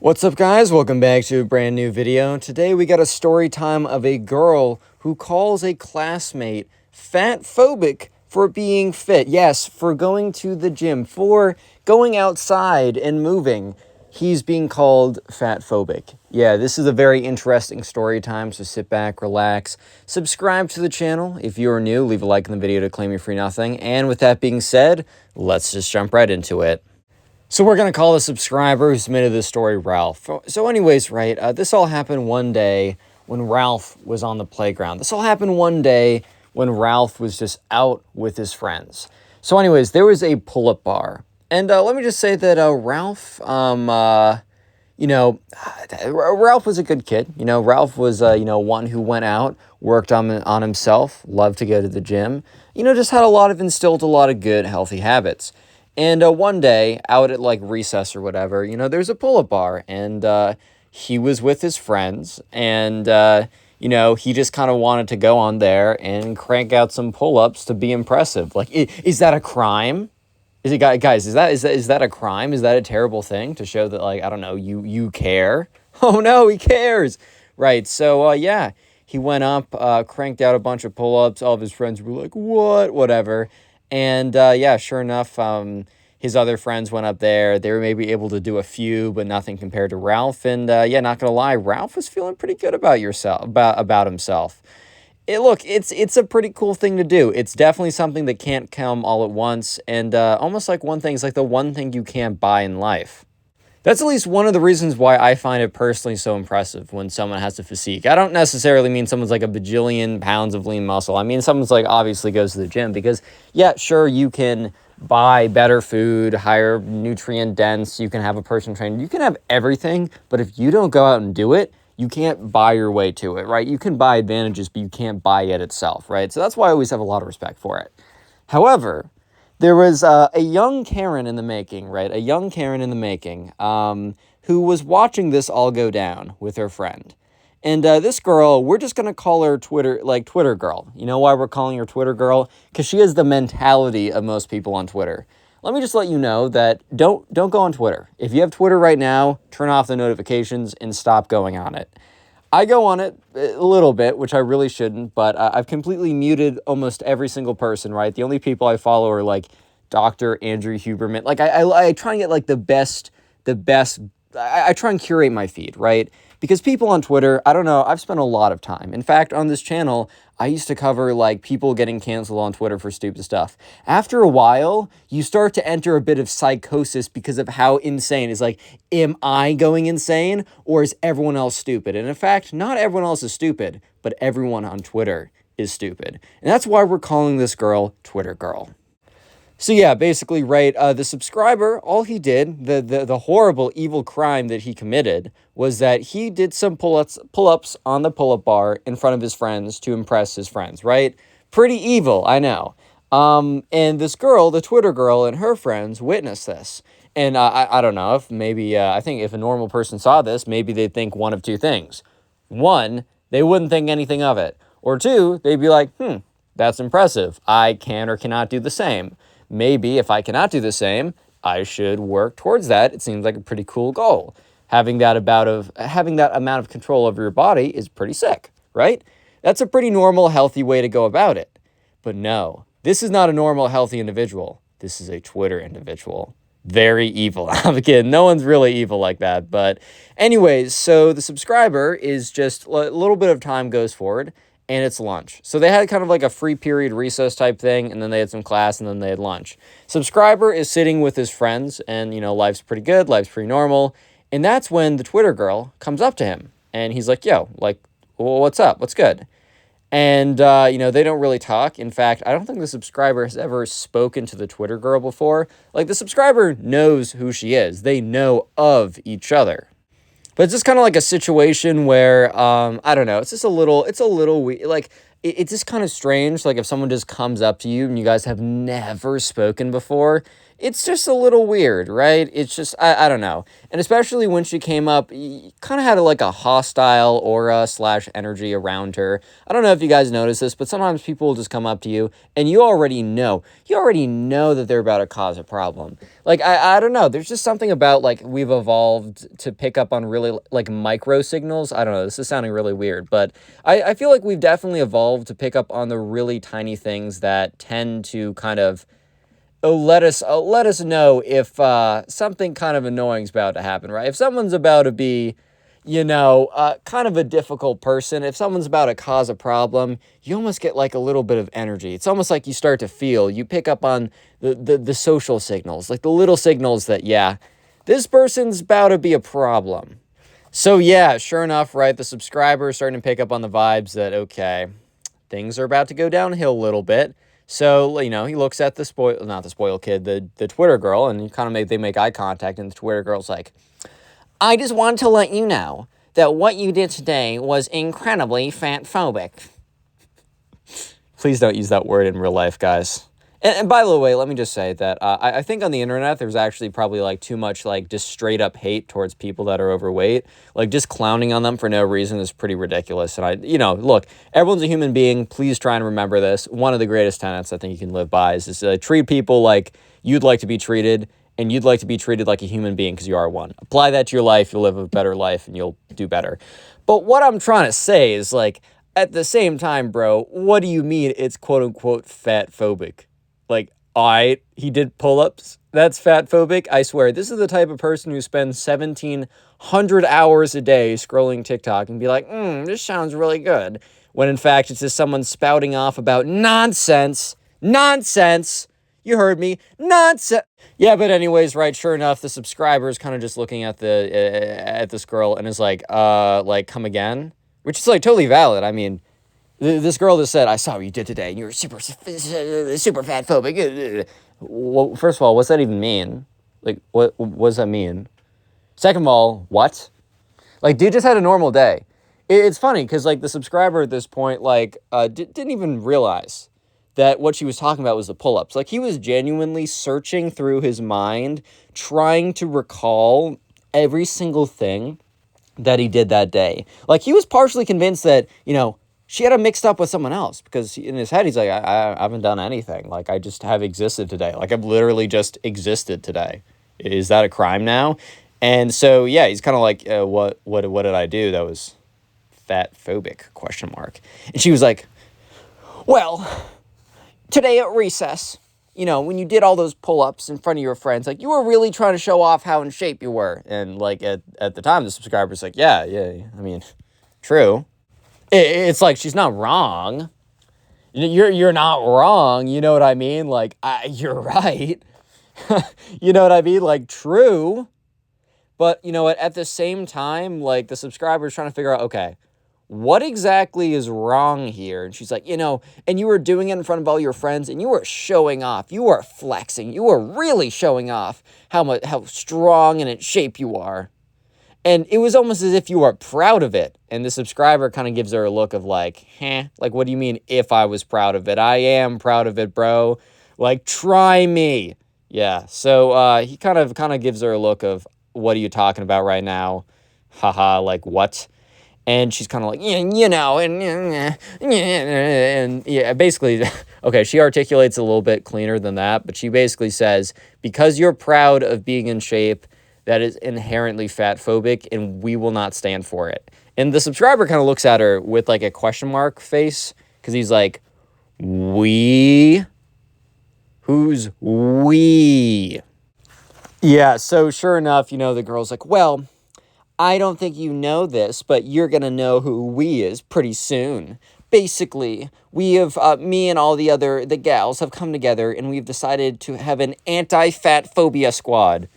What's up, guys? Welcome back to a brand new video. Today we got a story time of a girl who calls a classmate fatphobic for being fit. Yes, for going to the gym, for going outside and moving. He's being called fatphobic. Yeah, this is a very interesting story time, so sit back, relax, subscribe to the channel. If you're new, leave a like in the video to claim your free nothing. And with that being said, let's just jump right into it. So we're going to call the subscriber who submitted this story Ralph. So anyways, right, this all happened one day when Ralph was on the playground. This all happened one day when Ralph was just out with his friends. So anyways, there was a pull-up bar. And let me just say that Ralph, Ralph was a good kid. Ralph was, one who went out, worked on himself, loved to go to the gym, just had instilled a lot of good, healthy habits. And one day, out at like recess or whatever, there's a pull-up bar, and he was with his friends, and he just kind of wanted to go on there and crank out some pull-ups to be impressive. Like, is that a crime? Guys? Is that a crime? Is that a terrible thing to show that, like, I don't know, you care? Oh no, he cares, right? So yeah, he went up, cranked out a bunch of pull-ups. All of his friends were like, what, whatever. And yeah, sure enough, his other friends went up there. They were maybe able to do a few, but nothing compared to Ralph. And yeah, not gonna lie, Ralph was feeling pretty good about himself. It's a pretty cool thing to do. It's definitely something that can't come all at once, and almost like one thing is like the one thing you can't buy in life. That's at least one of the reasons why I find it personally so impressive when someone has a physique. I don't necessarily mean someone's like a bajillion pounds of lean muscle. I mean someone's like obviously goes to the gym, because yeah, sure, you can buy better food, higher nutrient dense, you can have a personal trainer, you can have everything, but if you don't go out and do it, you can't buy your way to it, right? You can buy advantages, but you can't buy it itself, right? So that's why I always have a lot of respect for it. However, there was a young Karen in the making, right? A young Karen in the making, who was watching this all go down with her friend. And this girl, we're just going to call her Twitter girl. You know why we're calling her Twitter girl? Because she has the mentality of most people on Twitter. Let me just let you know that don't go on Twitter. If you have Twitter right now, turn off the notifications and stop going on it. I go on it a little bit, which I really shouldn't, but I've completely muted almost every single person, right? The only people I follow are like Dr. Andrew Huberman. Like I try and get like the best, I try and curate my feed, right? Because people on Twitter, I don't know, I've spent a lot of time. In fact, on this channel, I used to cover like people getting canceled on Twitter for stupid stuff. After a while, you start to enter a bit of psychosis because of how insane. It's like, am I going insane, or is everyone else stupid? And in fact, not everyone else is stupid, but everyone on Twitter is stupid. And that's why we're calling this girl Twitter Girl. So yeah, basically, right, the subscriber, all he did, the horrible, evil crime that he committed was that he did some pull-ups on the pull-up bar in front of his friends to impress his friends, right? Pretty evil, I know. And this girl, the Twitter girl, and her friends witnessed this. And I don't know, if maybe, I think if a normal person saw this, maybe they'd think one of two things. One, they wouldn't think anything of it. Or two, they'd be like, that's impressive. I can or cannot do the same. Maybe if I cannot do the same, I should work towards that. It seems like a pretty cool goal. Having that amount of control over your body is pretty sick, right? That's a pretty normal, healthy way to go about it. But no, this is not a normal, healthy individual. This is a Twitter individual. Very evil. I'm kidding. No one's really evil like that. But anyways, so the subscriber is just a little bit of time goes forward, and it's lunch. So they had kind of like a free period recess type thing, and then they had some class, and then they had lunch. Subscriber is sitting with his friends, and, life's pretty good, life's pretty normal, and that's when the Twitter girl comes up to him, and he's like, yo, like, well, what's up? What's good? And, they don't really talk. In fact, I don't think the subscriber has ever spoken to the Twitter girl before. Like, the subscriber knows who she is. They know of each other. But it's just kind of like a situation where, I don't know, it's a little weird. Like, it's just kind of strange. Like, if someone just comes up to you and you guys have never spoken before, it's just a little weird, right? It's just, I don't know. And especially when she came up, kind of had like a hostile aura slash energy around her. I don't know if you guys notice this, but sometimes people will just come up to you and you already know that they're about to cause a problem. Like, I don't know. There's just something about like we've evolved to pick up on really like micro signals. I don't know. This is sounding really weird, but I feel like we've definitely evolved to pick up on the really tiny things that tend to kind of let us know if something kind of annoying is about to happen, right? If someone's about to be, kind of a difficult person, if someone's about to cause a problem, you almost get like a little bit of energy. It's almost like you start to feel, you pick up on the social signals, like the little signals that, yeah, this person's about to be a problem. So yeah, sure enough, right, the subscribers starting to pick up on the vibes that, okay, things are about to go downhill a little bit. So, he looks at not the spoiled kid, the Twitter girl, and they make eye contact, and the Twitter girl's like, I just wanted to let you know that what you did today was incredibly fatphobic. Please don't use that word in real life, guys. And by the way, let me just say that I think on the internet there's actually probably like too much like just straight up hate towards people that are overweight. Like just clowning on them for no reason is pretty ridiculous. And look, everyone's a human being. Please try and remember this. One of the greatest tenets I think you can live by is to treat people like you'd like to be treated, and you'd like to be treated like a human being because you are one. Apply that to your life, you'll live a better life, and you'll do better. But what I'm trying to say is like, at the same time, bro, what do you mean it's quote unquote fatphobic? Like, he did pull-ups. That's fatphobic. I swear, this is the type of person who spends 1,700 hours a day scrolling TikTok and be like, this sounds really good. When in fact, it's just someone spouting off about nonsense. Nonsense. You heard me. Nonsense. Yeah, but anyways, right, sure enough, the subscriber is kind of just looking at at this girl and is like, come again? Which is, like, totally valid. I mean, this girl just said, I saw what you did today, and you're super fatphobic. Well, first of all, what's that even mean? Like, what does that mean? Second of all, what? Like, dude just had a normal day. It's funny, because, like, the subscriber at this point, like, didn't even realize that what she was talking about was the pull-ups. Like, he was genuinely searching through his mind, trying to recall every single thing that he did that day. Like, he was partially convinced that, she had him mixed up with someone else, because in his head, he's like, I haven't done anything. Like, I just have existed today. Like, I've literally just existed today. Is that a crime now? And so, yeah, he's kind of like, what did I do? That was fatphobic, ? And she was like, well, today at recess, when you did all those pull-ups in front of your friends, like, you were really trying to show off how in shape you were. And, like, at the time, the subscriber's like, yeah, I mean, true. It's like, she's not wrong. You're not wrong. You know what I mean? Like, you're right. You know what I mean? Like, true. But, at the same time, like, the subscriber's trying to figure out, okay, what exactly is wrong here? And she's like, and you were doing it in front of all your friends, and you were showing off. You were flexing. You were really showing off how strong and in shape you are. And it was almost as if you were proud of it. And the subscriber kind of gives her a look of like, like, what do you mean if I was proud of it? I am proud of it, bro. Like, try me. Yeah. So he kind of gives her a look of, what are you talking about right now? Haha, like, what? And she's kind of like, and yeah, basically, okay, she articulates a little bit cleaner than that, but she basically says, because you're proud of being in shape, that is inherently fatphobic, and we will not stand for it. And the subscriber kind of looks at her with like a question mark face, because he's like, we? Who's we? Yeah, so sure enough, the girl's like, well, I don't think you know this, but you're going to know who we is pretty soon. Basically, we have, me and all the gals have come together, and we've decided to have an anti-fat phobia squad.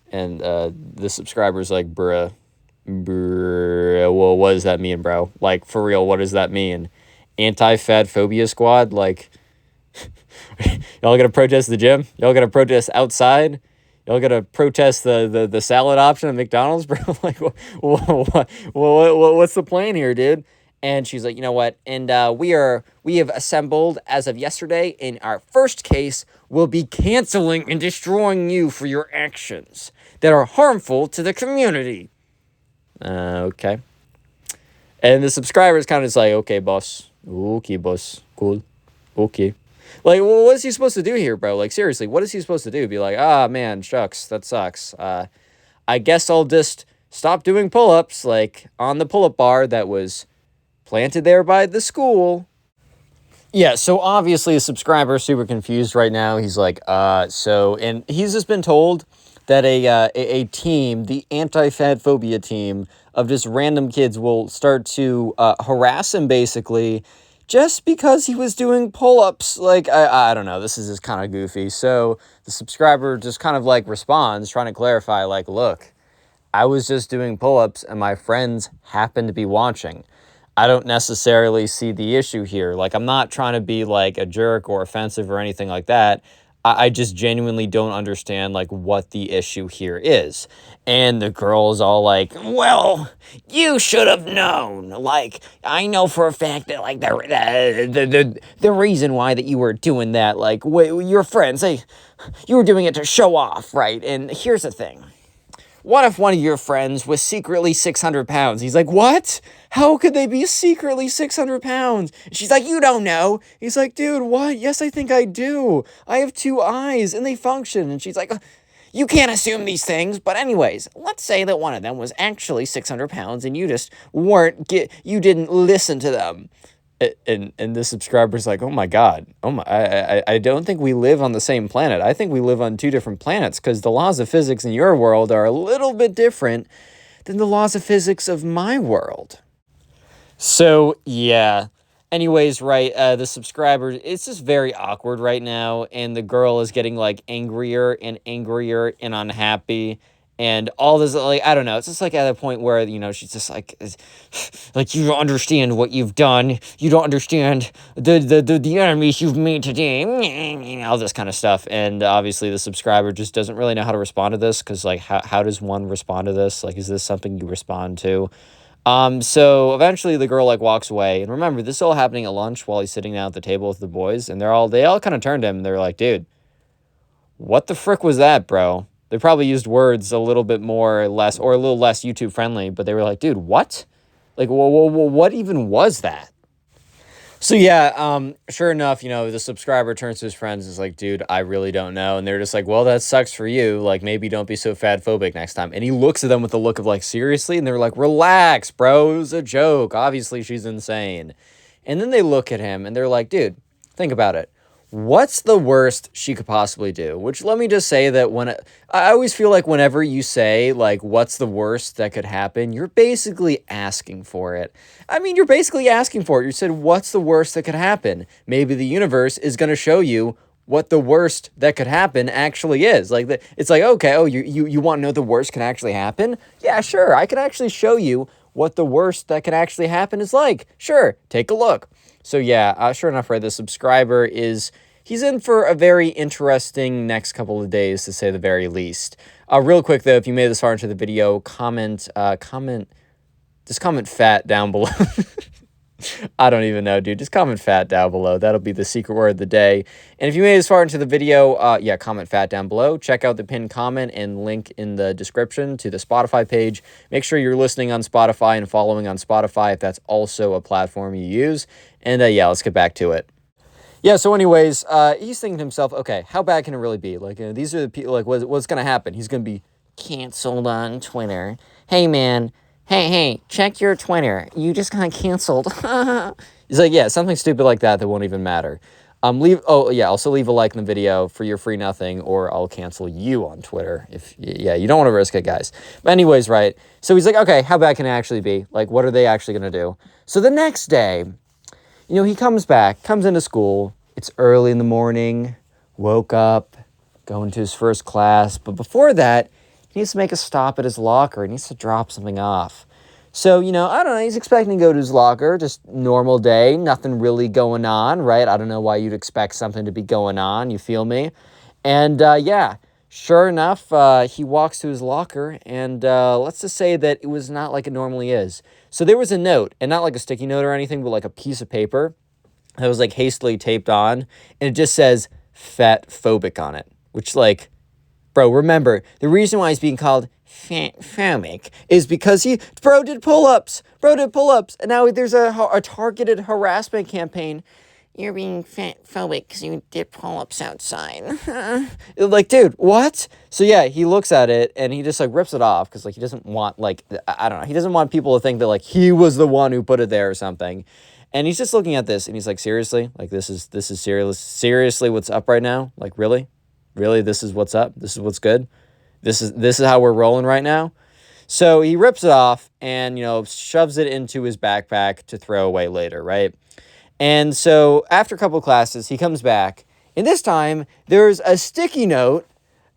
And the subscriber's like, bruh, well, what does that mean, bro? Like, for real, what does that mean? Anti-fat phobia squad? Like, y'all gonna protest the gym? Y'all gonna protest outside? Y'all gonna protest the salad option at McDonald's, bro? Like, what's the plan here, dude? And she's like, you know what? And we have assembled as of yesterday in our first case. will be canceling and destroying you for your actions that are harmful to the community. Okay. And the subscriber is kind of just like, okay, boss. Okay, boss. Cool. Okay. Like, well, what is he supposed to do here, bro? Like, seriously, what is he supposed to do? Be like, ah, man, shucks, that sucks. I guess I'll just stop doing pull-ups, like, on the pull-up bar that was planted there by the school. Yeah, so obviously a subscriber is super confused right now. He's like, and he's just been told that a team, the anti-fatphobia team of just random kids will start to harass him basically just because he was doing pull-ups. Like, I don't know, this is just kind of goofy. So the subscriber just kind of like responds, trying to clarify, like, look, I was just doing pull-ups and my friends happened to be watching. I don't necessarily see the issue here. Like, I'm not trying to be like a jerk or offensive or anything like that. I just genuinely don't understand like what the issue here is. And the girl's all like, well, you should have known. Like, I know for a fact that like the reason why that you were doing that, like, your friends, you were doing it to show off, right? And here's the thing. What if one of your friends was secretly 600 pounds? He's like, what? How could they be secretly 600 pounds? She's like, you don't know. He's like, dude, what? Yes, I think I do. I have 2 eyes and they function. And she's like, you can't assume these things. But anyways, let's say that one of them was actually 600 pounds and you just you didn't listen to them. And the subscriber's like, oh my God, I don't think we live on the same planet. I think we live on 2 different planets because the laws of physics in your world are a little bit different than the laws of physics of my world. So, yeah. Anyways, right, the subscriber, it's just very awkward right now, and the girl is getting, like, angrier and angrier and unhappy, and all this, like, I don't know, it's just, like, at a point where, you know, she's just, like, you don't understand what you've done, you don't understand the enemies you've made today, all this kind of stuff, and obviously the subscriber just doesn't really know how to respond to this, because, like, how does one respond to this? Like, is this something you respond to? So eventually the girl like walks away, and remember, this is all happening at lunch while he's sitting down at the table with the boys, and they all kind of turned to him and they're like, dude, what the frick was that, bro? They probably used words a little bit more or less, or a little less YouTube friendly, but they were like, dude, what? Like, what even was that? So yeah, sure enough, you know, the subscriber turns to his friends and is like, dude, I really don't know. And they're just like, well, that sucks for you. Like, maybe don't be so fatphobic next time. And he looks at them with a look of like, seriously? And they're like, relax, bro. It was a joke. Obviously, she's insane. And then they look at him and they're like, dude, think about it. What's the worst she could possibly do? Which, let me just say that I always feel like whenever you say, like, what's the worst that could happen, you're basically asking for it. I mean, you're basically asking for it. You said, what's the worst that could happen? Maybe the universe is going to show you what the worst that could happen actually is. Like, it's like, okay, oh, you want to know the worst can actually happen? Yeah, sure, I can actually show you what the worst that can actually happen is like. Sure, take a look. So yeah, sure enough, right, the subscriber he's in for a very interesting next couple of days, to say the very least. Real quick, though, if you made it this far into the video, comment fat down below. I don't even know, dude. Just comment fat down below. That'll be the secret word of the day. And if you made it this far into the video, yeah, comment fat down below. Check out the pinned comment and link in the description to the Spotify page. Make sure you're listening on Spotify and following on Spotify if that's also a platform you use. And yeah, let's get back to it. Yeah, so anyways, he's thinking to himself, okay, how bad can it really be? Like, these are the people, like, what's going to happen? He's going to be canceled on Twitter. Hey, man. Hey, check your Twitter. You just got canceled. He's like, yeah, something stupid like that won't even matter. Also leave a like in the video for your free nothing, or I'll cancel you on Twitter. You don't want to risk it, guys. But anyways, right, so he's like, okay, how bad can it actually be? Like, what are they actually going to do? So the next day, you know, he comes into school. It's early in the morning, woke up, going to his first class. But before that, he needs to make a stop at his locker. He needs to drop something off. So, you know, I don't know. He's expecting to go to his locker, just normal day, nothing really going on, right? I don't know why you'd expect something to be going on. You feel me? And yeah, sure enough, he walks to his locker, and let's just say that it was not like it normally is. So there was a note, and not like a sticky note or anything, but like a piece of paper that was like hastily taped on, and it just says, Fatphobic on it, which, like, bro, remember, the reason why he's being called Fatphobic is because bro did pull-ups. And now there's a targeted harassment campaign. You're being fatphobic because you did pull-ups outside. Like, dude, what? So, yeah, he looks at it and he just, like, rips it off because, like, he doesn't want, like, I don't know. He doesn't want people to think that, like, he was the one who put it there or something. And he's just looking at this and he's like, seriously? Like, this is seriously what's up right now? Like, really? Really? This is what's up? This is what's good? This is how we're rolling right now? So he rips it off and, shoves it into his backpack to throw away later, right? And so after a couple of classes, he comes back. And this time, there's a sticky note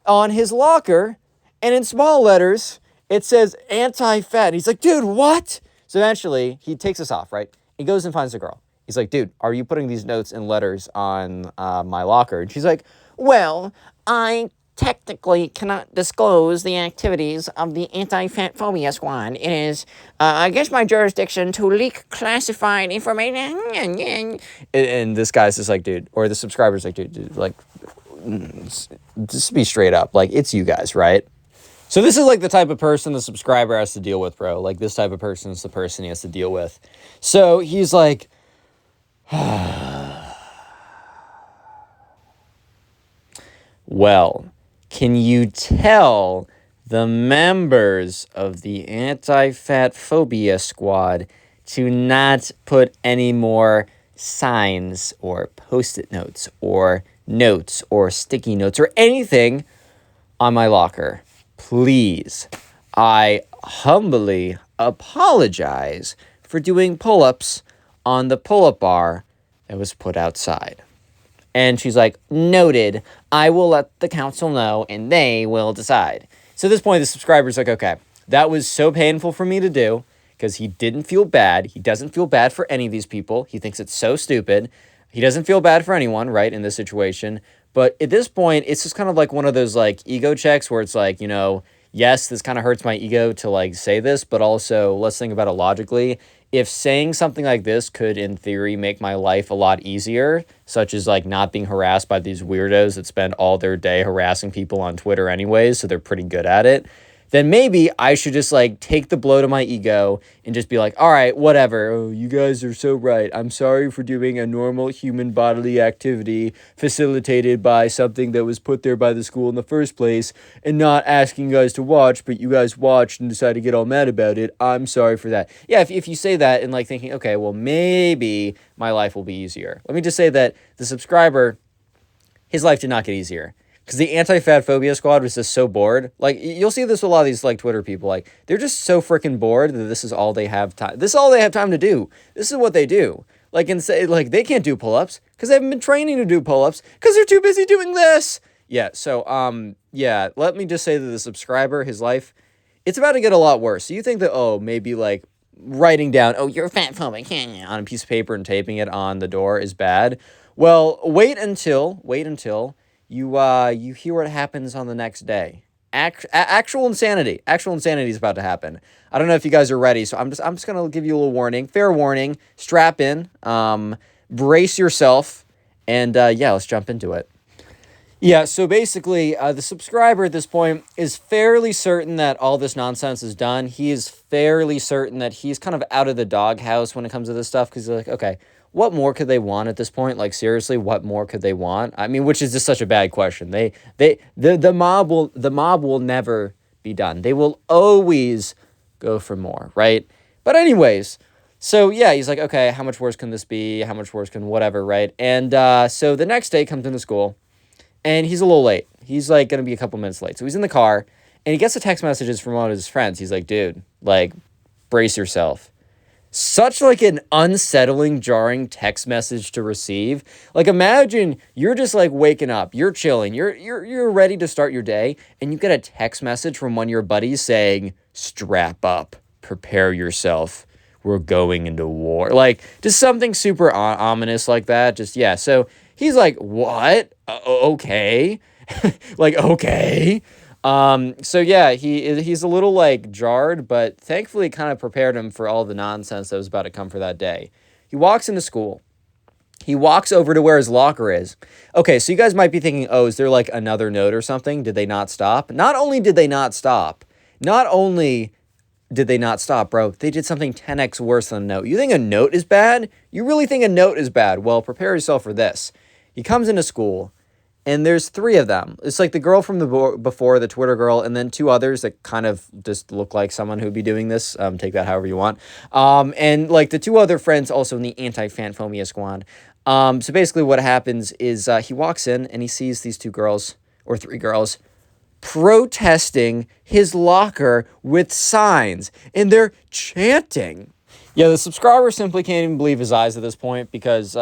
on his locker. And in small letters, it says anti-fat. And he's like, dude, what? So eventually, he takes this off, right? He goes and finds the girl. He's like, dude, are you putting these notes and letters on my locker? And she's like, well, I technically cannot disclose the activities of the anti-fat phobia squad. It is against my jurisdiction to leak classified information. And this guy's just like, dude, or the subscriber's like, dude, like, just be straight up. Like, it's you guys, right? So this is like the type of person the subscriber has to deal with, bro. Like, this type of person is the person he has to deal with. So he's like, well, can you tell the members of the anti-fat phobia squad to not put any more signs or post-it notes or sticky notes or anything on my locker? Please. I humbly apologize for doing pull-ups on the pull-up bar that was put outside. And she's like, noted, I will let the council know and they will decide. So at this point, the subscriber's like, okay, that was so painful for me to do because he didn't feel bad. He doesn't feel bad for any of these people. He thinks it's so stupid. He doesn't feel bad for anyone, right, in this situation. But at this point, it's just kind of like one of those, like, ego checks where it's like, yes, this kind of hurts my ego to, like, say this, but also let's think about it logically. If saying something like this could, in theory, make my life a lot easier, such as, like, not being harassed by these weirdos that spend all their day harassing people on Twitter anyways, so they're pretty good at it, then maybe I should just, like, take the blow to my ego and just be like, all right, whatever. Oh, you guys are so right. I'm sorry for doing a normal human bodily activity facilitated by something that was put there by the school in the first place and not asking you guys to watch, but you guys watched and decided to get all mad about it. I'm sorry for that. Yeah, if you say that and, like, thinking, okay, well, maybe my life will be easier. Let me just say that the subscriber, his life did not get easier. Because the anti-fat phobia squad was just so bored. Like, you'll see this with a lot of these, like, Twitter people. Like, they're just so freaking bored that this is all they have time. This is all they have time to do. This is what they do. Like, and say, like, they can't do pull-ups because they haven't been training to do pull-ups because they're too busy doing this. Yeah, so, yeah, let me just say that the subscriber, his life, it's about to get a lot worse. So you think that, oh, maybe, like, writing down, oh, you're fat phobic, on a piece of paper and taping it on the door is bad. Well, wait until you hear what happens on the next day. Actual insanity. Actual insanity is about to happen. I don't know if you guys are ready, so I'm just gonna give you a little warning. Fair warning. Strap in. Brace yourself, and yeah, let's jump into it. Yeah, so basically, the subscriber at this point is fairly certain that all this nonsense is done. He is fairly certain that he's kind of out of the doghouse when it comes to this stuff, because they're like, okay, what more could they want at this point? Like, seriously, what more could they want? I mean, which is just such a bad question. The mob will never be done. They will always go for more, right? But anyways, so yeah, he's like, okay, how much worse can this be? How much worse can whatever, right? And so the next day comes into school, and he's a little late. He's like going to be a couple minutes late. So he's in the car, and he gets the text messages from one of his friends. He's like, dude, like, brace yourself. Such like an unsettling, jarring text message to receive. Like, imagine you're just like waking up, you're chilling, you're ready to start your day, and you get a text message from one of your buddies saying, strap up, prepare yourself, we're going into war. Like, just something super ominous like that. Just, yeah. So he's like, what? Okay. Like, okay. So yeah, he's a little like jarred, but thankfully kind of prepared him for all the nonsense that was about to come for that day. He walks into school, He walks over to where his locker is. Okay, so you guys might be thinking, oh, is there like another note or something? Did they not stop? Not only did they not stop, not only did they not stop, bro, they did something 10x worse than a note. You think a note is bad? You really think a note is bad? Well, prepare yourself for this. He comes into school, and there's three of them. It's like the girl from the before, the Twitter girl, and then two others that kind of just look like someone who'd be doing this. Take that however you want. And like the two other friends also in the anti-Fatphobia squad. So basically what happens is he walks in and he sees these two girls, or three girls, protesting his locker with signs, and they're chanting. Yeah, the subscriber simply can't even believe his eyes at this point because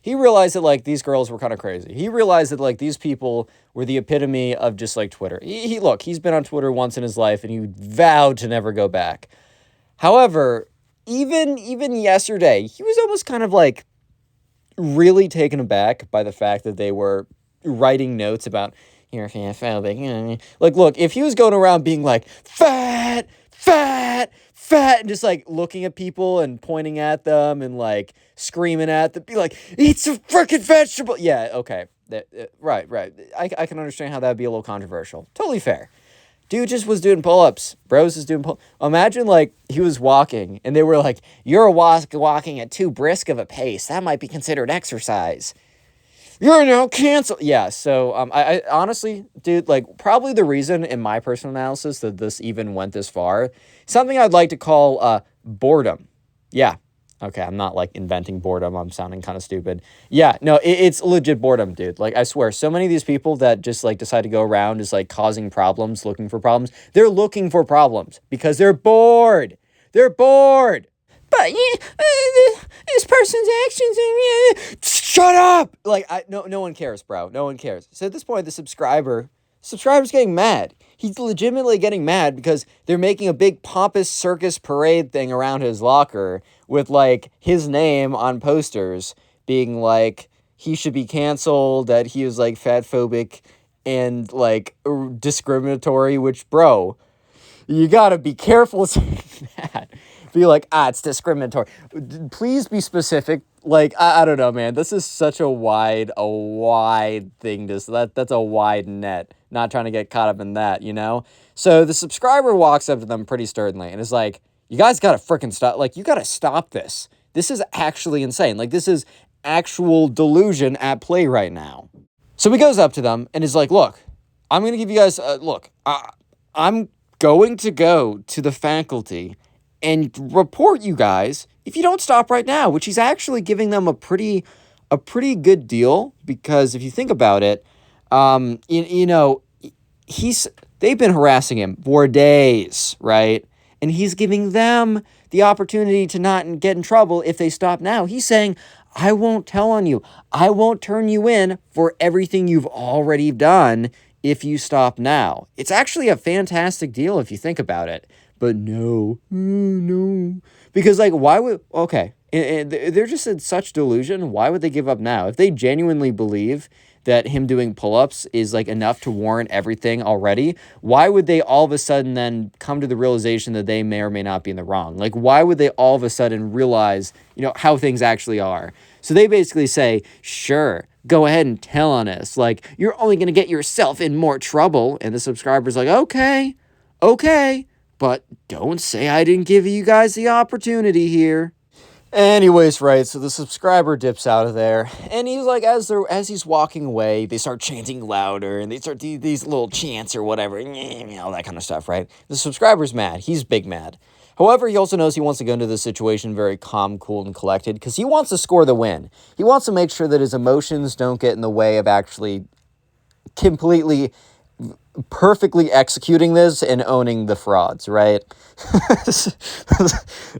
he realized that, like, these girls were kind of crazy. He realized that, like, these people were the epitome of just, like, Twitter. Look, he's been on Twitter once in his life, and he vowed to never go back. However, even yesterday, he was almost kind of, like, really taken aback by the fact that they were writing notes about, you're fatphobic. Like, look, if he was going around being like, fat, and just like looking at people and pointing at them and like screaming at them, be like, eat a freaking vegetable. Yeah, okay. Right. I can understand how that would be a little controversial. Totally fair. Dude just was doing pull-ups. Bros is doing pull. Imagine, like, he was walking, and they were like, you're walking at too brisk of a pace. That might be considered exercise. You're now canceled. Yeah, so I honestly, dude, like, probably the reason in my personal analysis that this even went this far, something I'd like to call boredom. Yeah. Okay, I'm not, like, inventing boredom. I'm sounding kind of stupid. Yeah, no, it's legit boredom, dude. Like, I swear, so many of these people that just, like, decide to go around just, like, causing problems, looking for problems, they're looking for problems because they're bored. They're bored. But, this person's actions, shut up! Like, no one cares, bro. No one cares. So at this point, the subscriber's getting mad. He's legitimately getting mad because they're making a big pompous circus parade thing around his locker with, like, his name on posters being like, he should be canceled, that he is, like, fatphobic and, like, discriminatory, which, bro, you gotta be careful saying that. Be like, it's discriminatory. Please be specific. Like, I don't know, man. This is such a wide thing. That's a wide net. Not trying to get caught up in that, you know? So the subscriber walks up to them pretty sternly and is like, you guys gotta freaking stop. Like, you gotta stop this. This is actually insane. Like, this is actual delusion at play right now. So he goes up to them and is like, look, I'm going to give you guys, I'm going to go to the faculty and report you guys if you don't stop right now, which he's actually giving them a pretty good deal, because if you think about it, they've been harassing him for days, right? And he's giving them the opportunity to not get in trouble if they stop now. He's saying, I won't tell on you. I won't turn you in for everything you've already done if you stop now. It's actually a fantastic deal if you think about it. But no. Because, like, why would... Okay, they're just in such delusion. Why would they give up now? If they genuinely believe that him doing pull-ups is, like, enough to warrant everything already, why would they all of a sudden then come to the realization that they may or may not be in the wrong? Like, why would they all of a sudden realize, how things actually are? So they basically say, sure, go ahead and tell on us. Like, you're only going to get yourself in more trouble. And the subscriber's like, okay, but don't say I didn't give you guys the opportunity here. Anyways, right, so the subscriber dips out of there, and he's like, as he's walking away, they start chanting louder, and they start these little chants or whatever, all that kind of stuff, right? The subscriber's mad. He's big mad. However, he also knows he wants to go into this situation very calm, cool, and collected, because he wants to score the win. He wants to make sure that his emotions don't get in the way of actually completely perfectly executing this and owning the frauds, right?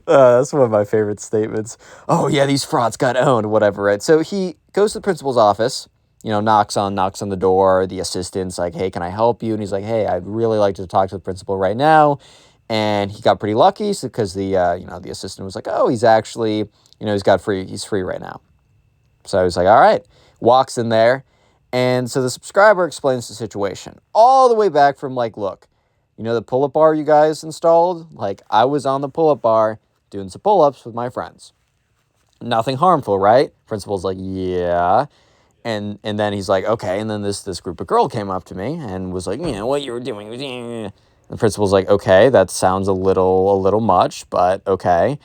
That's one of my favorite statements. Oh yeah, these frauds got owned, whatever, right? So he goes to the principal's office, knocks on the door. The assistant's like, hey, can I help you? And he's like, hey, I'd really like to talk to the principal right now. And he got pretty lucky because the assistant was like, oh, he's actually, he's free right now. So I was like, all right, walks in there. And so the subscriber explains the situation all the way back from, like, look, the pull-up bar you guys installed? Like, I was on the pull-up bar doing some pull-ups with my friends. Nothing harmful, right? Principal's like, yeah. And then he's like, okay. And then this group of girl came up to me and was like, what you were doing was, the principal's like, okay, that sounds a little much, but okay.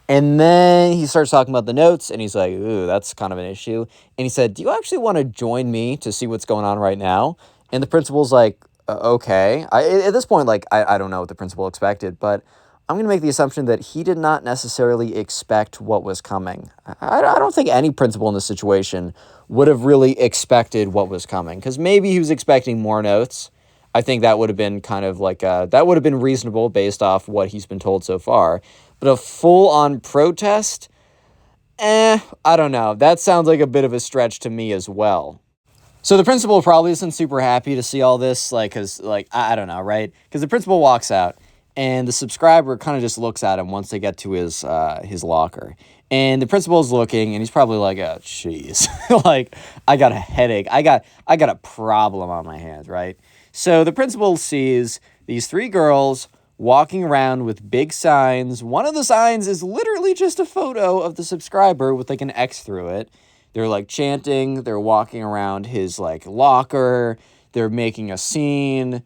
And then he starts talking about the notes, and he's like, ooh, that's kind of an issue. And he said, do you actually want to join me to see what's going on right now? And the principal's like, okay. At this point, like, I don't know what the principal expected, but I'm going to make the assumption that he did not necessarily expect what was coming. I don't think any principal in this situation would have really expected what was coming, because maybe he was expecting more notes. I think that would have been kind of like, that would have been reasonable based off what he's been told so far. But a full-on protest? I don't know. That sounds like a bit of a stretch to me as well. So the principal probably isn't super happy to see all this, like, because, like, I don't know, right? Because the principal walks out, and the subscriber kind of just looks at him once they get to his locker. And the principal's looking, and he's probably like, oh, jeez. Like, I got a headache. I got a problem on my hands, right? So the principal sees these three girls walking around with big signs. One of the signs is literally just a photo of the subscriber with, like, an X through it. They're, like, chanting. They're walking around his, like, locker. They're making a scene.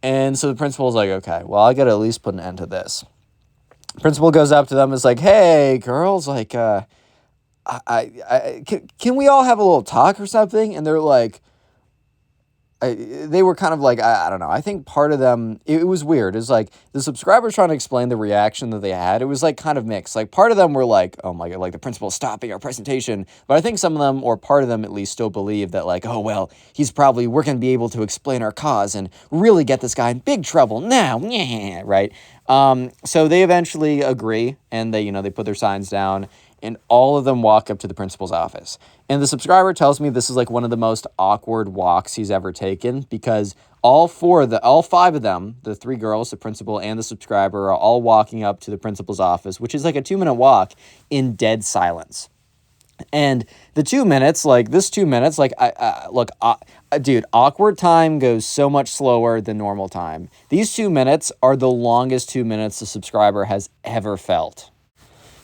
And so the principal's like, okay, well, I got to at least put an end to this. Principal goes up to them and is like, hey, girls, like, can we all have a little talk or something? And they're like, they were kind of like, I don't know. I think part of them, it was weird. It was like the subscribers trying to explain the reaction that they had. It was like kind of mixed. Like part of them were like, oh my God, like the principal's stopping our presentation. But I think some of them, or part of them at least, still believe that like, oh, well, we're going to be able to explain our cause and really get this guy in big trouble now. Yeah, right. So they eventually agree, and they put their signs down, and all of them walk up to the principal's office. And the subscriber tells me this is like one of the most awkward walks he's ever taken, because all five of them, the three girls, the principal, and the subscriber, are all walking up to the principal's office, which is like a 2-minute walk in dead silence. And the 2 minutes, like this 2 minutes, like dude, awkward time goes so much slower than normal time. These 2 minutes are the longest 2 minutes the subscriber has ever felt.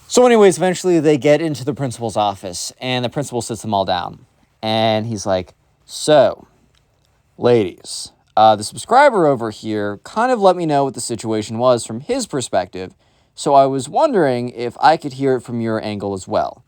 So anyways, eventually they get into the principal's office, and the principal sits them all down. And he's like, so, ladies, the subscriber over here kind of let me know what the situation was from his perspective, so I was wondering if I could hear it from your angle as well.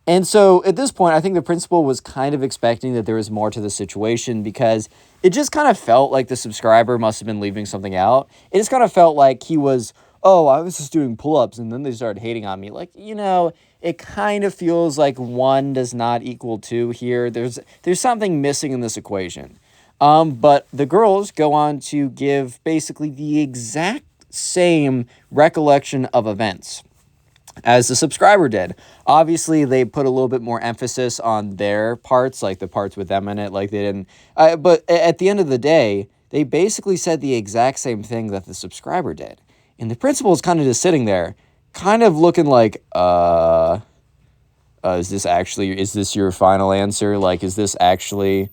And so at this point, I think the principal was kind of expecting that there was more to the situation, because it just kind of felt like the subscriber must have been leaving something out. It just kind of felt like he was, oh, I was just doing pull-ups, and then they started hating on me. Like, it kind of feels like 1 does not equal 2 here. There's something missing in this equation. But the girls go on to give basically the exact same recollection of events as the subscriber did. Obviously, they put a little bit more emphasis on their parts, like the parts with them in it, like they didn't. But at the end of the day, they basically said the exact same thing that the subscriber did. And the principal is kind of just sitting there, kind of looking like, is this your final answer? Like, is this actually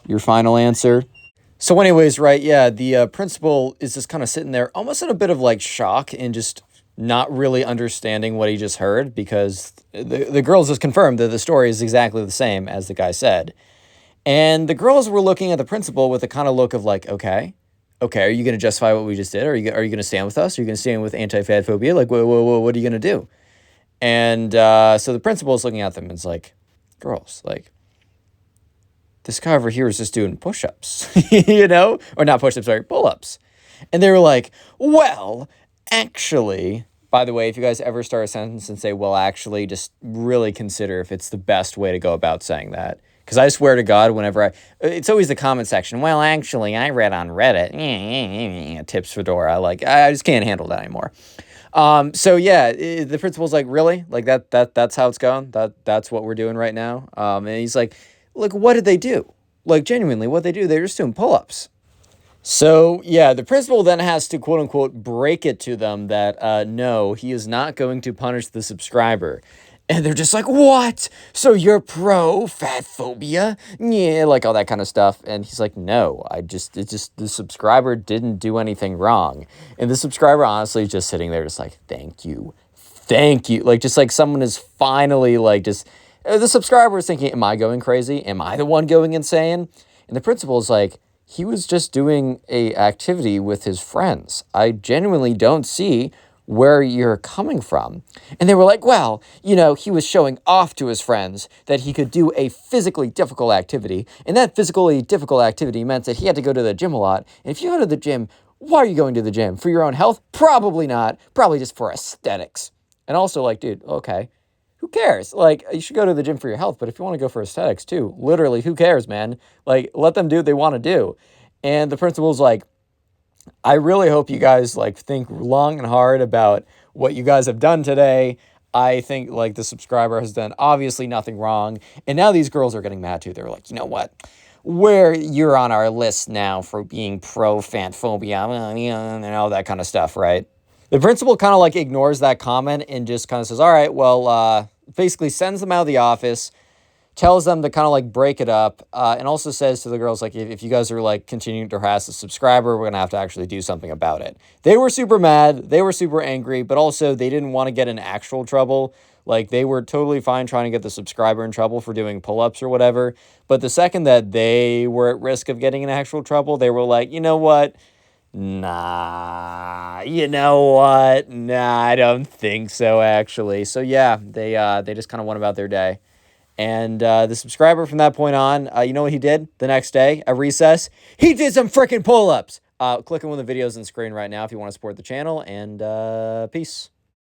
your final answer? So anyways, right, yeah, the principal is just kind of sitting there, almost in a bit of like shock and just not really understanding what he just heard, because the girls just confirmed that the story is exactly the same as the guy said. And the girls were looking at the principal with a kind of look of like, okay, are you going to justify what we just did? Are you going to stand with us? Are you going to stand with anti-fatphobia? Like, what are you going to do? And so the principal is looking at them and it's like, girls, like, this guy over here is just doing push-ups, or not push-ups, sorry, pull-ups. And they were like, well, actually, by the way, if you guys ever start a sentence and say, well, actually, just really consider if it's the best way to go about saying that. Because I swear to God, whenever it's always the comment section. Well, actually, I read on Reddit, tips Fedora. I just can't handle that anymore. So yeah, the principal's like, really? Like that's how it's going? That's what we're doing right now? And he's like, look, what did they do? Like, genuinely, what they do? They're just doing pull-ups. So, yeah, the principal then has to, quote-unquote, break it to them that, no, he is not going to punish the subscriber. And they're just like, what? So you're pro-fatphobia? Yeah, like all that kind of stuff. And he's like, no, the subscriber didn't do anything wrong. And the subscriber honestly is just sitting there just like, thank you. thank you. Like, just like someone is finally like, just the subscriber is thinking, am I going crazy? Am I the one going insane? And the principal is like, he was just doing a activity with his friends. I genuinely don't see where you're coming from. And they were like, well, he was showing off to his friends that he could do a physically difficult activity. And that physically difficult activity meant that he had to go to the gym a lot. And if you go to the gym, why are you going to the gym? For your own health? Probably not. Probably just for aesthetics. And also, like, dude, okay, who cares? Like, you should go to the gym for your health, but if you want to go for aesthetics too, literally, who cares, man? Like, let them do what they want to do. And the principal's like, I really hope you guys like think long and hard about what you guys have done today. I think like the subscriber has done obviously nothing wrong. And now these girls are getting mad too. They're like, you know what? You're on our list now for being pro fatphobia and all that kind of stuff, right? The principal kind of like ignores that comment and just kind of says, all right, well, basically sends them out of the office, tells them to kind of like break it up, and also says to the girls, like, if you guys are like continuing to harass the subscriber, we're going to have to actually do something about it. They were super mad. They were super angry, but also they didn't want to get in actual trouble. Like, they were totally fine trying to get the subscriber in trouble for doing pull-ups or whatever. But the second that they were at risk of getting in actual trouble, they were like, you know what? Nah, you know what? Nah, I don't think so, actually. So yeah, they just kind of went about their day. And the subscriber from that point on, you know what he did the next day at recess? He did some freaking pull-ups. Click on one of the videos on the screen right now if you want to support the channel, and peace.